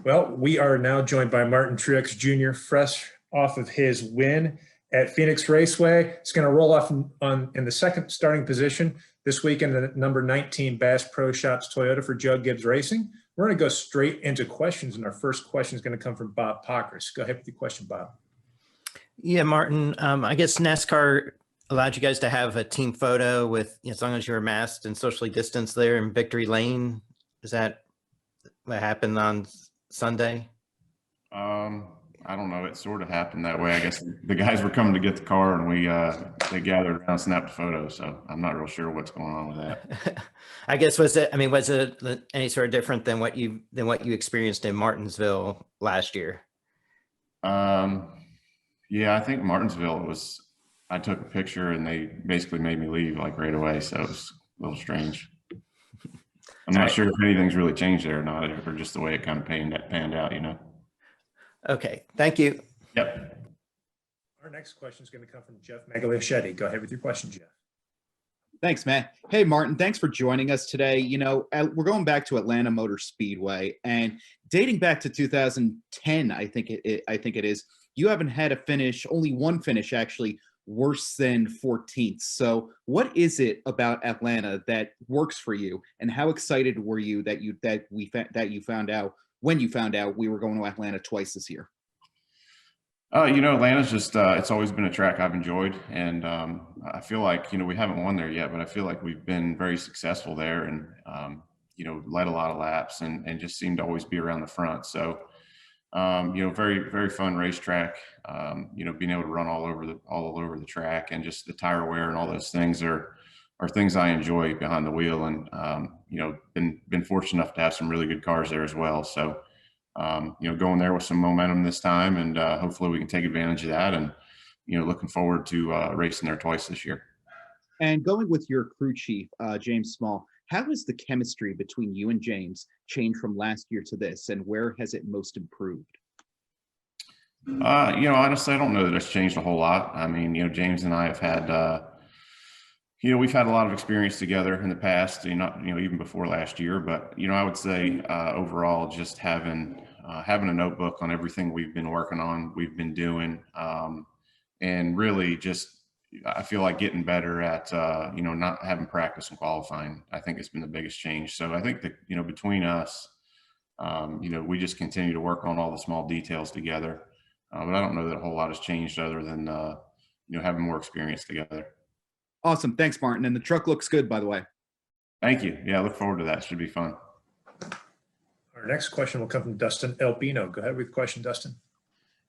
Well, we are now joined by Martin Truex Jr., fresh off of his win at Phoenix Raceway. It's going to roll off in the second starting position this weekend, the number 19 Bass Pro Shops Toyota for Joe Gibbs Racing. We're going to go straight into questions, and our first question is going to come from Bob Pockers. Go ahead with your question, Bob. Yeah, Martin, I guess NASCAR allowed you guys to have a team photo with, as long as you were masked and socially distanced there in Victory Lane. Is that what happened on Sunday? I don't know. It sort of happened that way. I guess the guys were coming to get the car, and they gathered around and snapped a photo. So I'm not real sure what's going on with that. I guess was it any sort of different than what you experienced in Martinsville last year? Yeah, I think Martinsville I took a picture and they basically made me leave like right away. So it was a little strange. I'm not sure if anything's really changed there or not, or just the way it kind of panned out, Okay, thank you. Yep. Our next question is going to come from Jeff Magliochetti. Go ahead with your question, Jeff. Thanks, Matt. Hey, Martin, thanks for joining us today. We're going back to Atlanta Motor Speedway, and dating back to 2010, I think it is, you haven't had a finish, only one finish actually, worse than 14th. So what is it about Atlanta that works for you, and how excited were you that you found out when you found out we were going to Atlanta twice this year? Atlanta's just, it's always been a track I've enjoyed. And I feel like, we haven't won there yet, but I feel like we've been very successful there and, led a lot of laps and just seemed to always be around the front. So, very, very fun racetrack, being able to run all over the track, and just the tire wear and all those things are things I enjoy behind the wheel. And, been fortunate enough to have some really good cars there as well. So, going there with some momentum this time, and hopefully we can take advantage of that. And, looking forward to racing there twice this year. And going with your crew chief, James Small, how has the chemistry between you and James changed from last year to this, and where has it most improved? Honestly, I don't know that it's changed a whole lot. I mean, James and I have had, we've had a lot of experience together in the past, even before last year. But, I would say overall, just having a notebook on everything we've been working on, we've been doing, and really just, I feel like getting better at, not having practice and qualifying. I think it's been the biggest change. So I think that, between us, we just continue to work on all the small details together. But I don't know that a whole lot has changed other than, having more experience together. Awesome. Thanks, Martin. And the truck looks good, by the way. Thank you. Yeah, I look forward to that. Should be fun. Our next question will come from Dustin Elpino. Go ahead with the question, Dustin.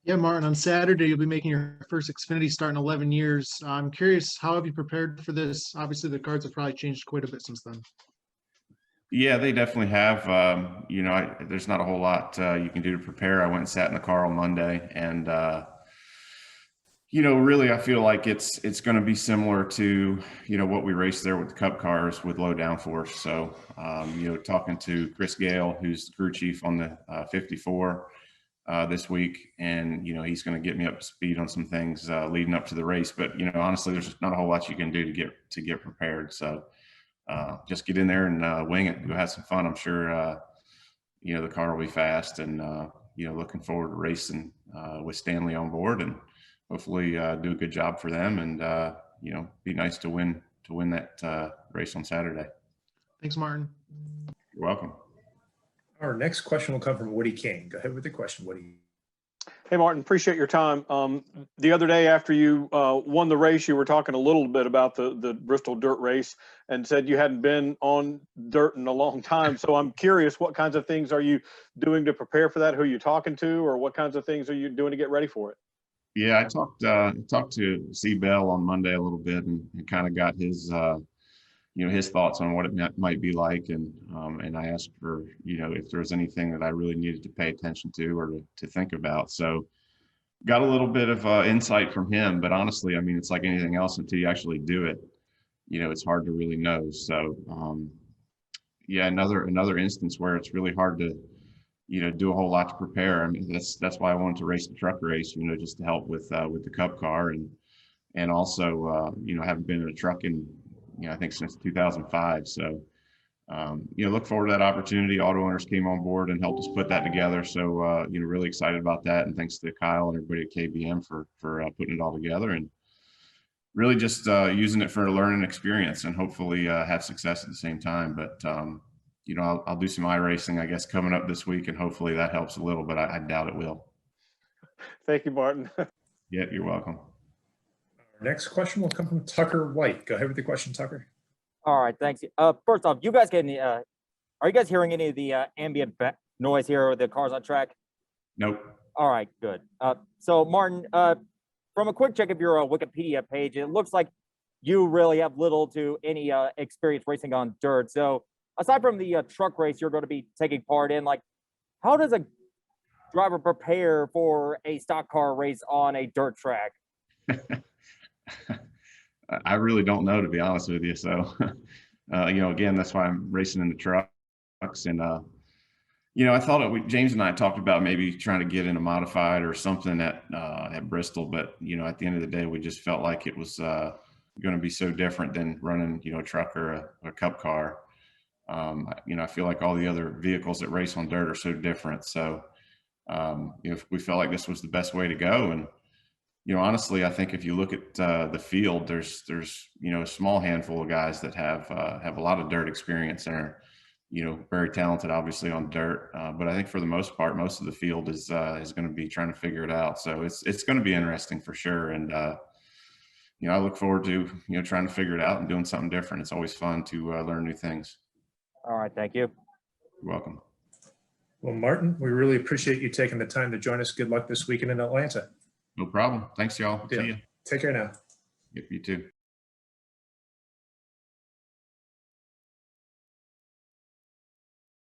Yeah, Martin, on Saturday, you'll be making your first Xfinity start in 11 years. I'm curious, how have you prepared for this? Obviously, the cards have probably changed quite a bit since then. Yeah, they definitely have. There's not a whole lot you can do to prepare. I went and sat in the car on Monday, and really, I feel like it's going to be similar to what we raced there with the Cup cars with low downforce. So talking to Chris Gale, who's the crew chief on the 54 this week, and he's going to get me up to speed on some things leading up to the race. But honestly, there's not a whole lot you can do to get prepared. So just get in there and wing it, go have some fun. I'm sure the car will be fast, and looking forward to racing with Stanley on board, and hopefully do a good job for them, and be nice to win that race on Saturday. Thanks, Martin. You're welcome. Our next question will come from Woody King. Go ahead with the question, Woody. Hey, Martin, appreciate your time. The other day after you won the race, you were talking a little bit about the Bristol dirt race and said you hadn't been on dirt in a long time. So I'm curious, what kinds of things are you doing to prepare for that? Who are you talking to, or what kinds of things are you doing to get ready for it? Yeah, I talked to C. Bell on Monday a little bit, and kind of got his his thoughts on what it might be like, and I asked for if there was anything that I really needed to pay attention to or to think about. So got a little bit of insight from him, but honestly, I mean, it's like anything else, until you actually do it, it's hard to really know. So yeah, another instance where it's really hard to do a whole lot to prepare. I mean, that's why I wanted to race the truck race, just to help with the Cup car, and also haven't been in a truck in I think since 2005. So look forward to that opportunity. Auto Owners came on board and helped us put that together. So, really excited about that. And thanks to Kyle and everybody at KBM for putting it all together, and really just using it for a learning experience, and hopefully have success at the same time. But, I'll do some iRacing, I guess, coming up this week, and hopefully that helps a little, but I doubt it will. Thank you, Martin. Yeah, you're welcome. Our next question will come from Tucker White. Go ahead with the question, Tucker. All right, thanks. First off, you guys getting are you guys hearing any of the ambient noise here with the cars on track? Nope. All right, good. So Martin, from a quick check of your Wikipedia page, it looks like you really have little to any experience racing on dirt. So aside from the truck race you're going to be taking part in, like, how does a driver prepare for a stock car race on a dirt track? I really don't know, to be honest with you. So, again, that's why I'm racing in the trucks. And, I thought James and I talked about maybe trying to get in a modified or something at Bristol. But, at the end of the day, we just felt like it was going to be so different than running, a truck or a cup car. I feel like all the other vehicles that race on dirt are so different. So, we felt like this was the best way to go. And, honestly, I think if you look at the field, there's a small handful of guys that have a lot of dirt experience and are, very talented, obviously, on dirt. But I think for the most part, most of the field is going to be trying to figure it out. So it's going to be interesting for sure. And I look forward to trying to figure it out and doing something different. It's always fun to learn new things. All right, thank you. You're welcome. Well, Martin, we really appreciate you taking the time to join us. Good luck this weekend in Atlanta. No problem. Thanks, y'all. Yeah. See you. Take care now. Yep, you too.